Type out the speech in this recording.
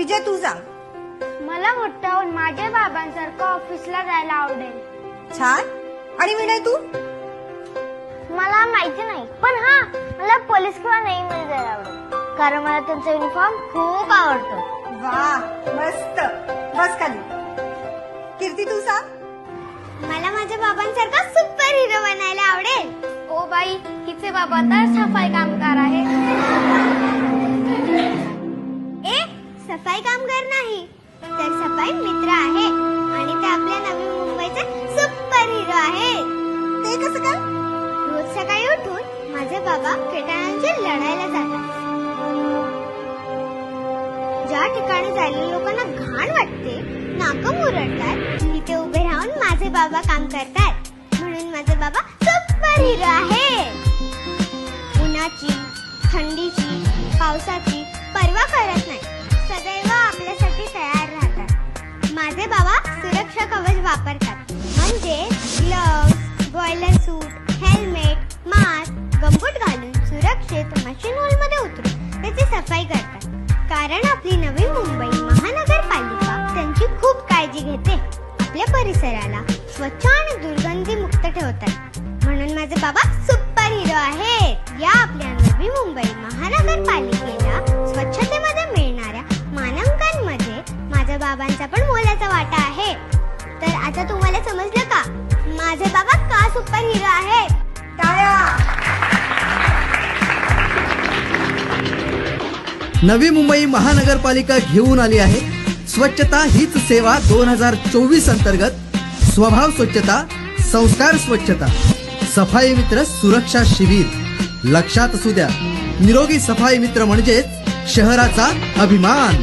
विजय तू सांग. मला मोठं होऊन माझ्या बाबांसारखं ऑफिसला जायला आवडेल. छान. आणि विनय तू? मला माहिती नाही, पण हा मला पोलीस किंवा नेव्हीमध्ये जायला आवडेल, कारण मला त्यांचा युनिफॉर्म खूप आवडतो. वा मस्त. बस खाली. कीर्ती तू सांग. मला माझ्या बाबांसारखा सुपर हिरो बनायला आवडेल. ओ बाई, हिचे बाबा तर सफाई कामगार आहे. सफाई कामगार नाही तर सफाई मित्र आहे, आणि ते आपल्या नवी मुंबईचे सुपर हिरो आहे. ते कसं काय? रोज सकाळी उठून माझे बाबा किटाणांची लढायला जातात. ज्या ठिकाणी जायला लोकांना घाण वाटते, नाकं मुरडतात, तिथे उभे राहून माझे बाबा काम करतात. म्हणून माझे बाबा सुपर हिरो आहे. उन्हाची, थंडीची, पावसाची पर्वा करत नाही, सदैव आपल्यासाठी तयार राहतात. माझे बाबा सुरक्षा कवच वापरतात, म्हणजे ग्लोव्स, बॉयलर सूट, हेल्मेट, मास्क, गमबूट घालून सुरक्षित मशीन होलमध्ये उतरून त्याची सफाई करतात. कारण आपली नवी मुंबई महानगरपालिका त्यांची खूप काळजी घेते. आपल्या परिसराला स्वच्छ आणि दुर्गंधी मुक्त ठेवतात. म्हणून माझे बाबा सुपर हिरो आहेत. या आपल्या नवी मुंबई महानगरपालिकेला स्वच्छतेमध्ये मिळणाऱ्या मानांकनामध्ये माझ्या बाबांचा पण मोलाचा वाटा आहे. तर आता तुम्हाला समजलं का माझे बाबा का सुपर हिरो आहेत? टाळ्या. नवी मुंबई महानगरपालिका घेऊन आली आहे स्वच्छता हीच सेवा 2024 अंतर्गत स्वभाव स्वच्छता, संस्कार स्वच्छता, सफाई मित्र सुरक्षा शिबिर. लक्षात असू द्या, निरोगी सफाई मित्र म्हणजेच शहराचा अभिमान.